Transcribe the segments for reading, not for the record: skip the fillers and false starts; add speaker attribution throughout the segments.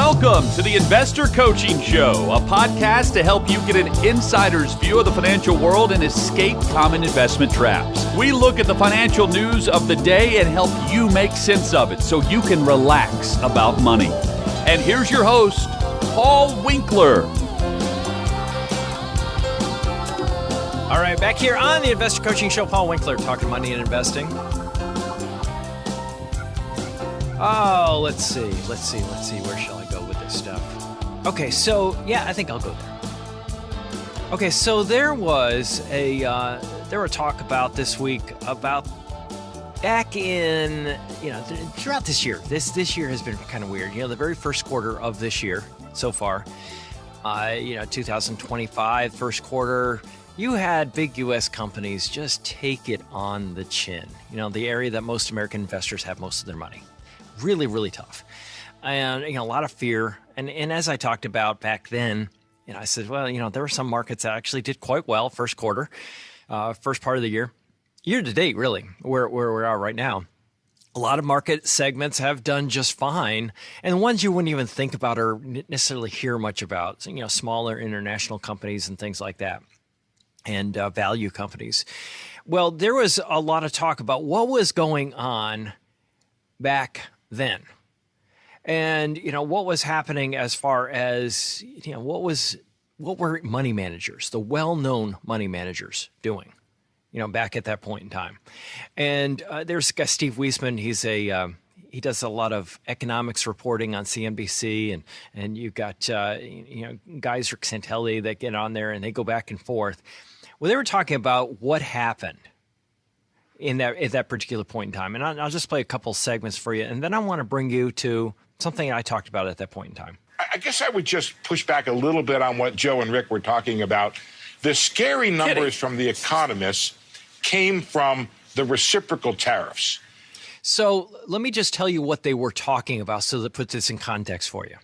Speaker 1: Welcome to the Investor Coaching Show, a podcast to help you get an insider's view of the financial world and escape common investment traps. We look at the financial news of the day and help you make sense of it so you can relax about money. And here's your host, Paul Winkler.
Speaker 2: All right, back here on the Investor Coaching Show, Paul Winkler, talking money and investing. Oh, let's see. Where shall I go with this stuff? Okay, so, yeah, I think I'll go there. Okay, so there was a talk about this week about back in, throughout this year. This year has been kind of weird. The very first quarter of this year so far, 2025, first quarter, you had big U.S. companies just take it on the chin. The area that most American investors have most of their money. Really, really tough. And, a lot of fear. And as I talked about back then, I said, well, there were some markets that actually did quite well first quarter, first part of the year. Year to date, really, where we are right now. A lot of market segments have done just fine. And the ones you wouldn't even think about or necessarily hear much about, smaller international companies and things like that. And value companies. Well, there was a lot of talk about what was going on back then. And, what was happening as far as, what were money managers, the well-known money managers doing, back at that point in time. And there's Steve Wiesman. He does a lot of economics reporting on CNBC, and you've got, guys like Santelli that get on there and they go back and forth. Well, they were talking about what happened at that particular point in time. And I'll just play a couple segments for you. And then I want to bring you to something I talked about at that point in time.
Speaker 3: I guess I would just push back a little bit on what Joe and Rick were talking about. The scary numbers from the economists came from the reciprocal tariffs.
Speaker 2: So let me just tell you what they were talking about so that puts this in context for you.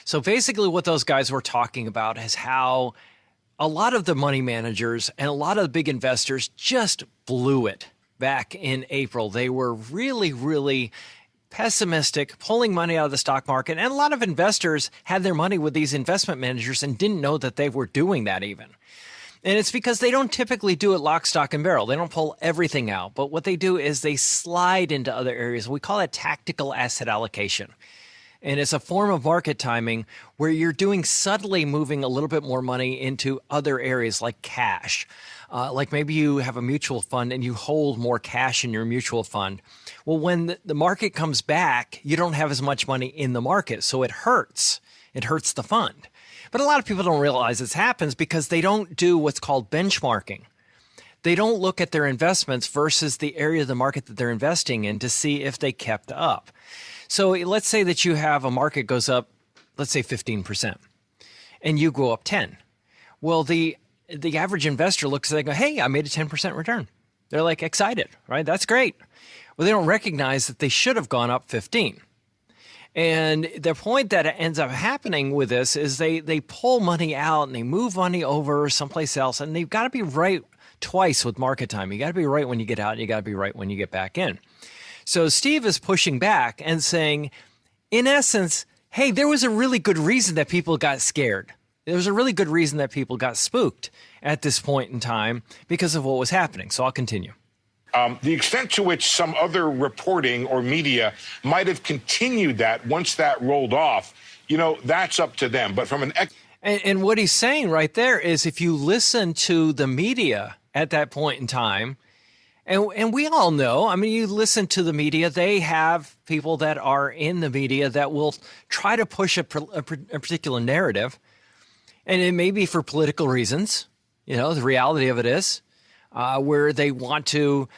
Speaker 2: So basically what those guys were talking about is how a lot of the money managers and a lot of the big investors just blew it back in April. They were really, really pessimistic, pulling money out of the stock market. And a lot of investors had their money with these investment managers and didn't know that they were doing that even. And it's because they don't typically do it lock, stock, and barrel. They don't pull everything out. But what they do is they slide into other areas. We call it tactical asset allocation. And it's a form of market timing where you're doing subtly moving a little bit more money into other areas like cash. Like maybe you have a mutual fund and you hold more cash in your mutual fund. Well, when the market comes back, you don't have as much money in the market. So it hurts. It hurts the fund. But a lot of people don't realize this happens because they don't do what's called benchmarking. They don't look at their investments versus the area of the market that they're investing in to see if they kept up. So let's say that you have a market goes up, let's say 15%, and you go up 10. Well, the average investor looks and they go, hey, I made a 10% return. They're like excited, right? That's great. Well, they don't recognize that they should have gone up 15. And the point that ends up happening with this is they pull money out and they move money over someplace else, and they've got to be right twice with market time. You got to be right when you get out, and you got to be right when you get back in. So Steve is pushing back and saying, in essence, hey, there was a really good reason that people got scared. There was a really good reason that people got spooked at this point in time because of what was happening. So I'll continue.
Speaker 3: The extent to which some other reporting or media might have continued that once that rolled off, that's up to them. But from
Speaker 2: and what he's saying right there is if you listen to the media at that point in time, and we all know, you listen to the media, they have people that are in the media that will try to push a particular narrative. And it may be for political reasons. The reality of it is where they want to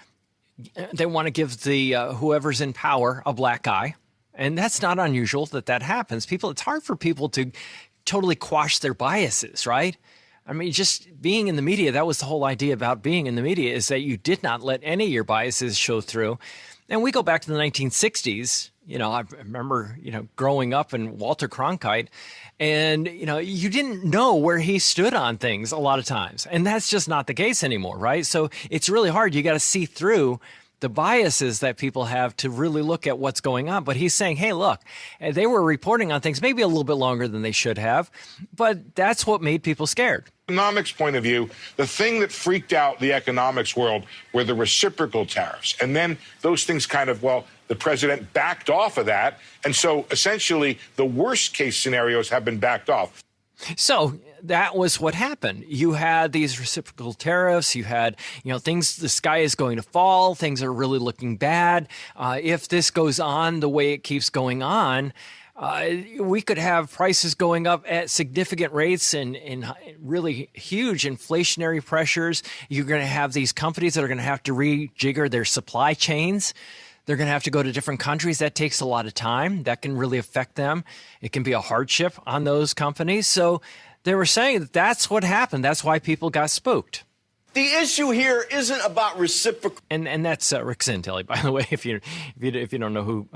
Speaker 2: give the whoever's in power a black eye. And that's not unusual that happens. It's hard for people to totally quash their biases, right? Just being in the media, that was the whole idea about being in the media, is that you did not let any of your biases show through. And we go back to the 1960s. I remember, growing up in Walter Cronkite, and, you didn't know where he stood on things a lot of times. And that's just not the case anymore, right? So it's really hard. You got to see through the biases that people have to really look at what's going on. But he's saying, hey, look, they were reporting on things maybe a little bit longer than they should have, but that's what made people scared.
Speaker 3: Economics point of view, the thing that freaked out the economics world were the reciprocal tariffs. And then those things kind of, the president backed off of that. And so essentially the worst case scenarios have been backed off.
Speaker 2: So that was what happened. You had these reciprocal tariffs. You had, things, the sky is going to fall. Things are really looking bad. If this goes on the way it keeps going on, we could have prices going up at significant rates and really huge inflationary pressures. You're going to have these companies that are going to have to rejigger their supply chains. They're going to have to go to different countries. That takes a lot of time. That can really affect them. It can be a hardship on those companies. So they were saying that that's what happened. That's why people got spooked.
Speaker 4: The issue here isn't about reciprocal.
Speaker 2: And that's Rick Santelli, by the way, if you don't know who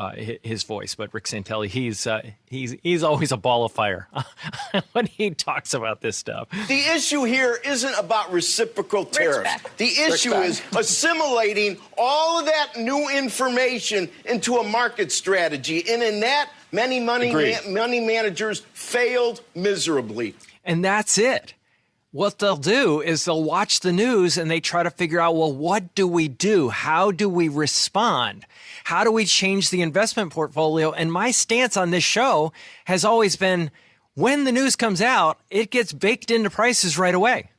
Speaker 2: his voice, but Rick Santelli, he's always a ball of fire when he talks about this stuff.
Speaker 4: The issue here isn't about reciprocal tariffs. The issue is assimilating all of that new information into a market strategy. And in that, many money managers failed miserably.
Speaker 2: And that's it. What they'll do is they'll watch the news and they try to figure out, well, what do we do? How do we respond? How do we change the investment portfolio? And my stance on this show has always been, when the news comes out, it gets baked into prices right away.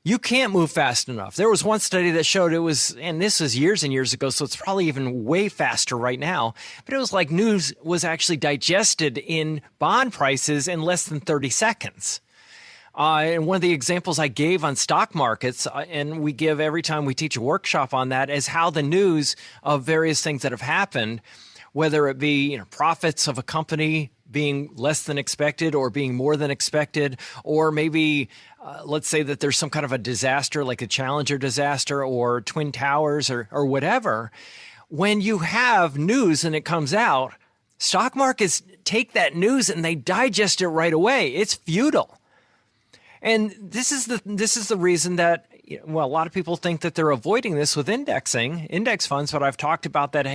Speaker 2: You can't move fast enough. There was one study that showed it was, and this was years and years ago, so it's probably even way faster right now, but it was like news was actually digested in bond prices in less than 30 seconds. And one of the examples I gave on stock markets, and we give every time we teach a workshop on that, is how the news of various things that have happened, whether it be profits of a company being less than expected or being more than expected, or maybe let's say that there's some kind of a disaster like a Challenger disaster or Twin Towers or whatever. When you have news and it comes out, stock markets take that news and they digest it right away. It's futile. And this is the reason that, a lot of people think that they're avoiding this with indexing, index funds, but I've talked about that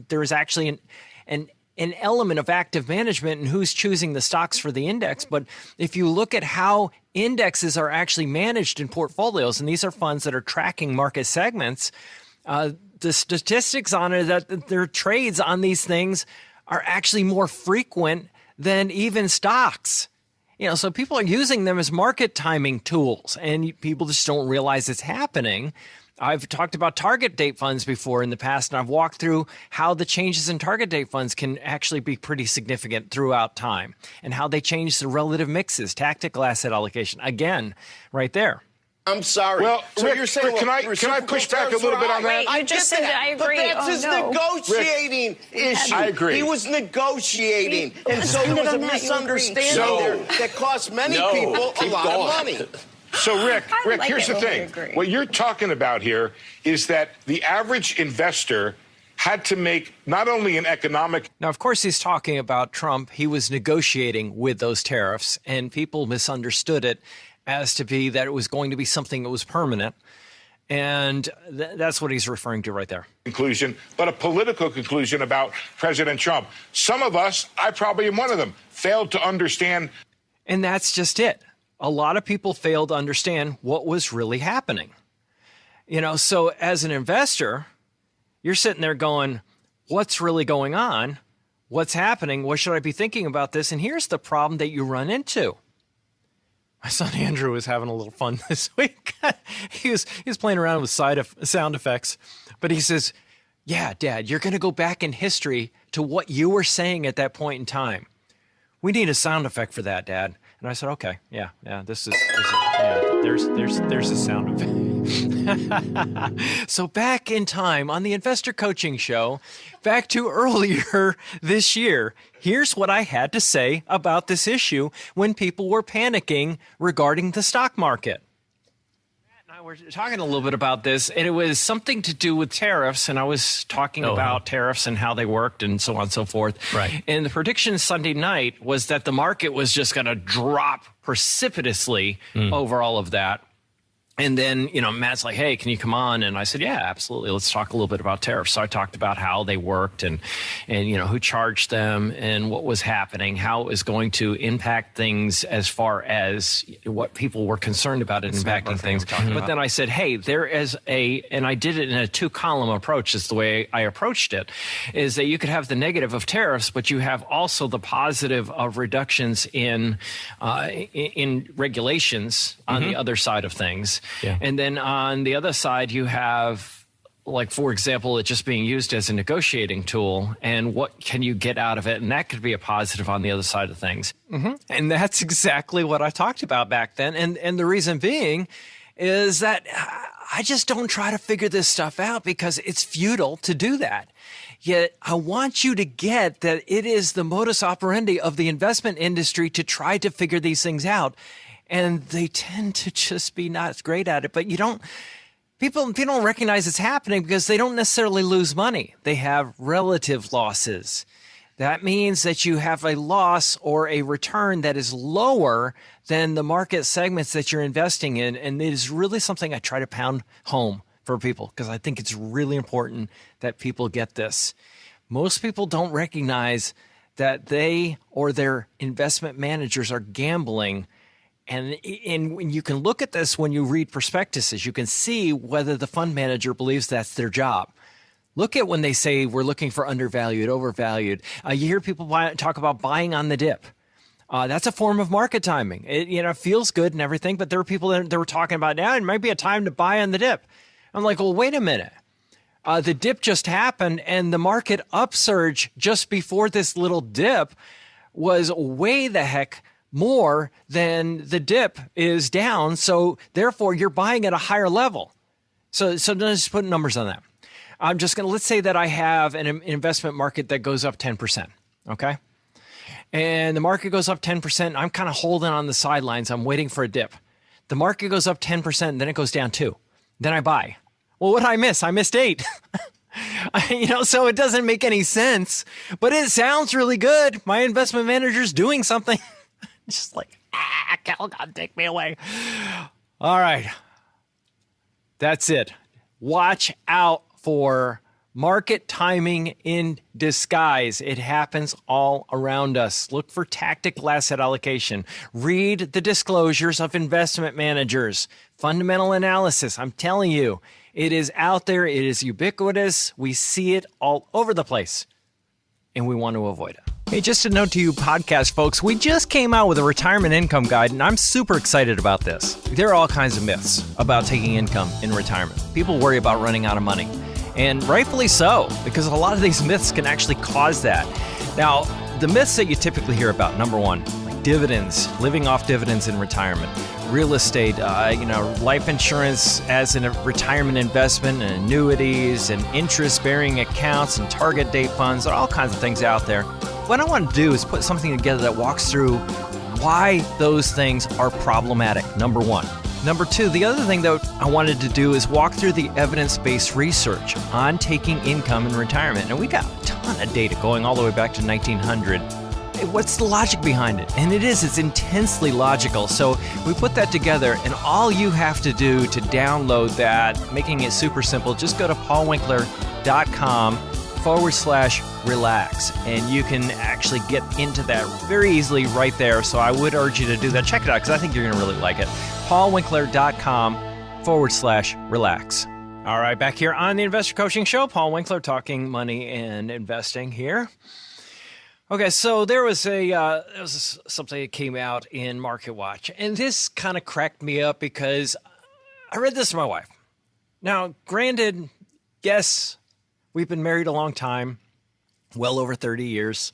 Speaker 2: there is actually an element of active management in who's choosing the stocks for the index. But if you look at how indexes are actually managed in portfolios, and these are funds that are tracking market segments, the statistics on it that their trades on these things are actually more frequent than even stocks. So people are using them as market timing tools, and people just don't realize it's happening. I've talked about target date funds before in the past, and I've walked through how the changes in target date funds can actually be pretty significant throughout time, and how they change the relative mixes, tactical asset allocation. Again, right there.
Speaker 4: I'm sorry.
Speaker 3: Well,
Speaker 4: so
Speaker 3: Rick,
Speaker 4: you're saying,
Speaker 3: can I push back a little bit on that?
Speaker 5: You just said I agree.
Speaker 4: But that's his negotiating issue.
Speaker 3: I agree.
Speaker 4: He was negotiating. And so there was a misunderstanding there that cost many people a lot of money.
Speaker 3: So, Rick, here's the thing. What you're talking about here is that the average investor had to make not only an economic...
Speaker 2: Now, of course, he's talking about Trump. He was negotiating with those tariffs, and people misunderstood it as to be that it was going to be something that was permanent. And that's what he's referring to right there.
Speaker 3: Conclusion, but a political conclusion about President Trump. Some of us, I probably am one of them, failed to understand.
Speaker 2: And that's just it. A lot of people failed to understand what was really happening. So as an investor, you're sitting there going, what's really going on? What's happening? What should I be thinking about this? And here's the problem that you run into. My son Andrew was having a little fun this week. he was playing around with sound effects, but he says, yeah, Dad, you're going to go back in history to what you were saying at that point in time. We need a sound effect for that, Dad. And I said, okay, yeah, there's a sound effect. So back in time on the Investor Coaching Show, back to earlier this year, here's what I had to say about this issue when people were panicking regarding the stock market. Matt and I were talking a little bit about this, and it was something to do with tariffs, and I was talking about tariffs and how they worked and so on and so forth. Right. And the prediction Sunday night was that the market was just going to drop precipitously over all of that. And then, Matt's like, hey, can you come on? And I said, yeah, absolutely. Let's talk a little bit about tariffs. So I talked about how they worked and who charged them and what was happening, how it was going to impact things as far as what people were concerned about it impacting things. But then I said, hey, there is and I did it in a 2-column approach is the way I approached it, is that you could have the negative of tariffs, but you have also the positive of reductions in regulations on the other side of things. Yeah. And then on the other side, you have, like, for example, it just being used as a negotiating tool and what can you get out of it? And that could be a positive on the other side of things. Mm-hmm. And that's exactly what I talked about back then. And the reason being is that I just don't try to figure this stuff out because it's futile to do that. Yet I want you to get that it is the modus operandi of the investment industry to try to figure these things out. And they tend to just be not great at it. But people don't recognize it's happening because they don't necessarily lose money. They have relative losses. That means that you have a loss or a return that is lower than the market segments that you're investing in. And it is really something I try to pound home for people because I think it's really important that people get this. Most people don't recognize that they or their investment managers are gambling. And you can look at this when you read prospectuses. You can see whether the fund manager believes that's their job. Look at when they say we're looking for undervalued, overvalued. You hear people talk about buying on the dip. That's a form of market timing. It feels good and everything, but there are people that were talking about now it might be a time to buy on the dip. I'm like, well, wait a minute. The dip just happened, and the market upsurge just before this little dip was way the heck more than the dip is down. So therefore you're buying at a higher level. So let's just put numbers on that. I'm just going to, let's say that I have an investment market that goes up 10%. Okay. And the market goes up 10%. I'm kind of holding on the sidelines. I'm waiting for a dip. The market goes up 10%, and then it goes down 2. Then I buy. Well, what did I miss? I missed 8. So it doesn't make any sense, but it sounds really good. My investment manager's doing something. Just like, God, take me away. All right. That's it. Watch out for market timing in disguise. It happens all around us. Look for tactical asset allocation. Read the disclosures of investment managers. Fundamental analysis. I'm telling you, it is out there. It is ubiquitous. We see it all over the place, and we want to avoid it. Hey, just a note to you podcast folks, we just came out with a retirement income guide, and I'm super excited about this. There are all kinds of myths about taking income in retirement. People worry about running out of money, and rightfully so, because a lot of these myths can actually cause that. Now, the myths that you typically hear about, number one, like dividends, living off dividends in retirement, real estate, life insurance as a retirement investment, and annuities, and interest-bearing accounts, and target date funds, all kinds of things out there. What I want to do is put something together that walks through why those things are problematic, number one. Number two, the other thing that I wanted to do is walk through the evidence-based research on taking income in retirement. And we got a ton of data going all the way back to 1900. What's the logic behind it? And it's intensely logical. So we put that together, and all you have to do to download that, making it super simple, just go to paulwinkler.com/relax, and you can actually get into that very easily right there. So I would urge you to do that. Check it out, because I think you're going to really like it. paulwinkler.com/relax. All right, back here on the Investor Coaching Show, Paul Winkler talking money and investing here. Okay, so there was something that came out in MarketWatch, and this kind of cracked me up because I read this to my wife. Now, granted, yes, we've been married a long time, well over 30 years,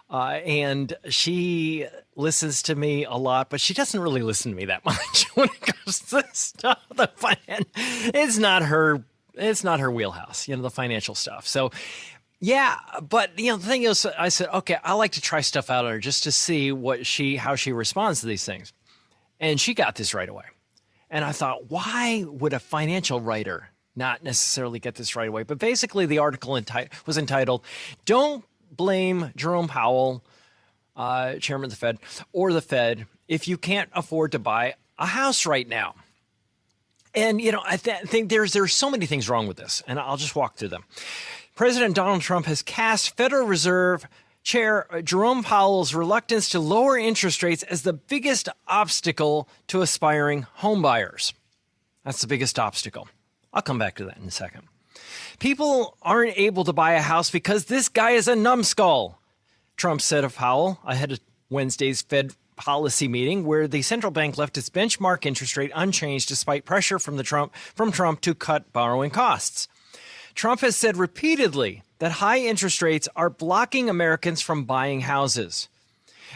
Speaker 2: and she listens to me a lot, but she doesn't really listen to me that much when it comes to this stuff. It's not her wheelhouse, the financial stuff. So, yeah, but the thing is, I said, okay, I like to try stuff out on her just to see how she responds to these things, and she got this right away. And I thought, why would a financial writer not necessarily get this right away? But basically, the article was entitled, "Don't Blame Jerome Powell, Chairman of the Fed, or the Fed if you can't afford to buy a house right now." And, I think there's so many things wrong with this, and I'll just walk through them. President Donald Trump has cast Federal Reserve Chair Jerome Powell's reluctance to lower interest rates as the biggest obstacle to aspiring homebuyers. That's the biggest obstacle. I'll come back to that in a second. People aren't able to buy a house because this guy is a numbskull, Trump said of Powell ahead of Wednesday's Fed policy meeting, where the central bank left its benchmark interest rate unchanged despite pressure from Trump to cut borrowing costs. Trump has said repeatedly that high interest rates are blocking Americans from buying houses.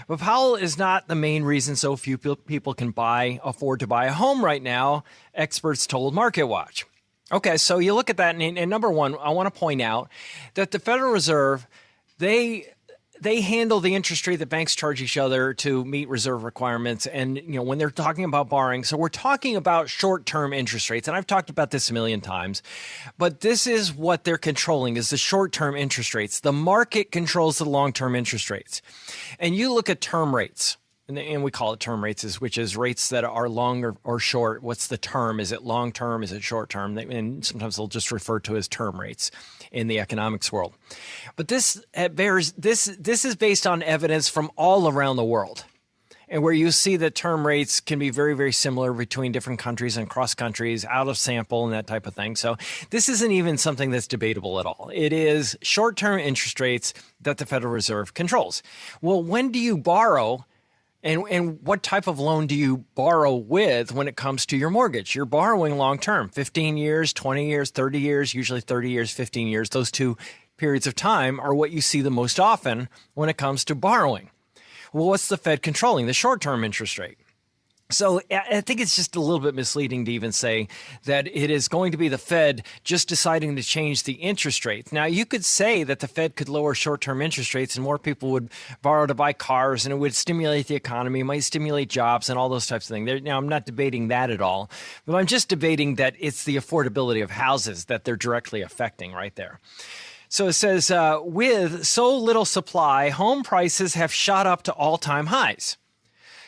Speaker 2: But Powell is not the main reason so few people can afford to buy a home right now, experts told MarketWatch. Okay, so you look at that, and number one, I want to point out that the Federal Reserve, they handle the interest rate that banks charge each other to meet reserve requirements. And, when they're talking about borrowing, so we're talking about short-term interest rates. And I've talked about this a million times, but this is what they're controlling is the short-term interest rates. The market controls the long-term interest rates. And you look at term rates, and we call it term rates, which is rates that are long or short. What's the term? Is it long-term? Is it short-term? And sometimes they'll just refer to as term rates in the economics world. But this is based on evidence from all around the world, and where you see that term rates can be very, very similar between different countries and cross countries, out of sample and that type of thing. So this isn't even something that's debatable at all. It is short-term interest rates that the Federal Reserve controls. Well, when do you borrow? And what type of loan do you borrow with when it comes to your mortgage? You're borrowing long-term, 15 years, 20 years, 30 years, usually 30 years, 15 years. Those two periods of time are what you see the most often when it comes to borrowing. Well, what's the Fed controlling? The short-term interest rate. So I think it's just a little bit misleading to even say that it is going to be the Fed just deciding to change the interest rates. Now, you could say that the Fed could lower short-term interest rates and more people would borrow to buy cars and it would stimulate the economy, might stimulate jobs and all those types of things. Now, I'm not debating that at all, but I'm just debating that it's the affordability of houses that they're directly affecting right there. So it says, with so little supply, home prices have shot up to all-time highs.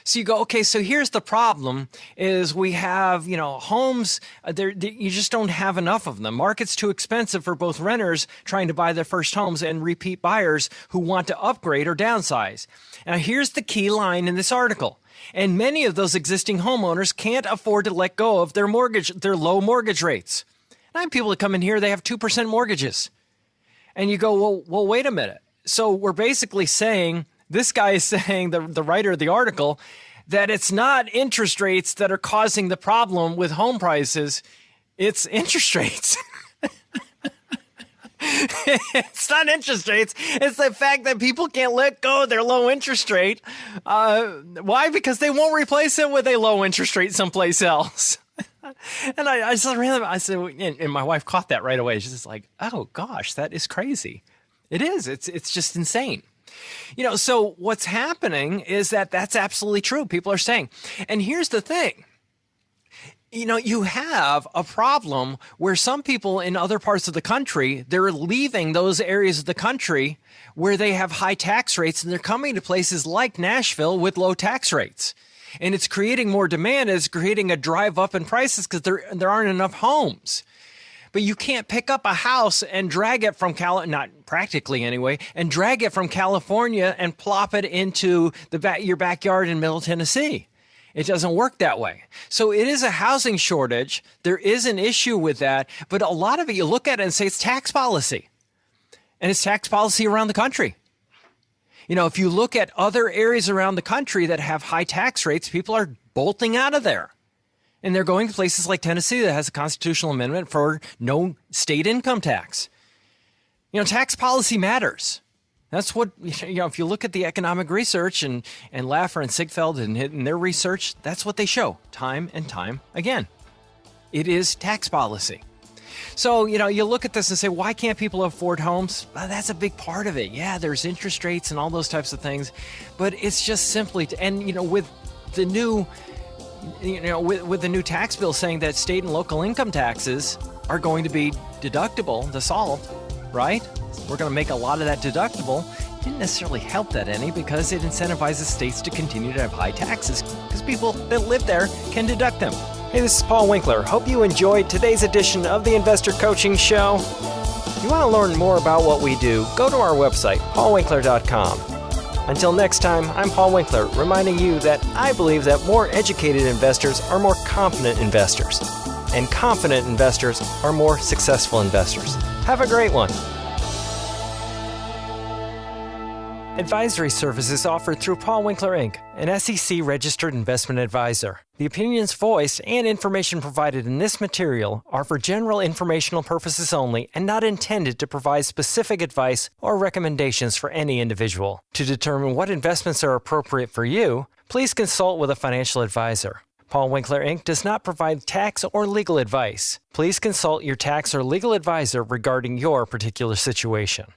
Speaker 2: So you go, okay, so here's the problem is we have, homes, you just don't have enough of them. The market's too expensive for both renters trying to buy their first homes and repeat buyers who want to upgrade or downsize. Now, here's the key line in this article. And many of those existing homeowners can't afford to let go of their low mortgage rates. And I have people that come in here, they have 2% mortgages. And you go, well, wait a minute. So we're basically saying, this guy is saying, the writer of the article, that it's not interest rates that are causing the problem with home prices. It's interest rates. It's not interest rates. It's the fact that people can't let go of their low interest rate. Why? Because they won't replace it with a low interest rate someplace else. And I said, and my wife caught that right away. She's just like, oh gosh, that is crazy. It is. It's just insane. So what's happening is that's absolutely true. People are saying, and here's the thing. You have a problem where some people in other parts of the country, they're leaving those areas of the country where they have high tax rates, and they're coming to places like Nashville with low tax rates. And it's creating more demand. It's creating a drive up in prices because there aren't enough homes. But you can't pick up a house and drag it from not practically anyway, and drag it from California and plop it into your backyard in Middle Tennessee. It doesn't work that way. So it is a housing shortage. There is an issue with that. But a lot of it, you look at it and say it's tax policy. And it's tax policy around the country. If you look at other areas around the country that have high tax rates, people are bolting out of there. And they're going to places like Tennessee that has a constitutional amendment for no state income tax. Tax policy matters. That's what, if you look at the economic research and Laffer and Sigfeld and their research, that's what they show time and time again. It is tax policy. So, you look at this and say, why can't people afford homes? Well, that's a big part of it. Yeah, there's interest rates and all those types of things. But it's just simply, with the new... with the new tax bill saying that state and local income taxes are going to be deductible, the SALT, right? We're going to make a lot of that deductible. Didn't necessarily help that any because it incentivizes states to continue to have high taxes because people that live there can deduct them. Hey, this is Paul Winkler. Hope you enjoyed today's edition of the Investor Coaching Show. If you want to learn more about what we do, go to our website, paulwinkler.com. Until next time, I'm Paul Winkler, reminding you that I believe that more educated investors are more confident investors, and confident investors are more successful investors. Have a great one. Advisory services offered through Paul Winkler, Inc., an SEC-registered investment advisor. The opinions voiced and information provided in this material are for general informational purposes only and not intended to provide specific advice or recommendations for any individual. To determine what investments are appropriate for you, please consult with a financial advisor. Paul Winkler, Inc. does not provide tax or legal advice. Please consult your tax or legal advisor regarding your particular situation.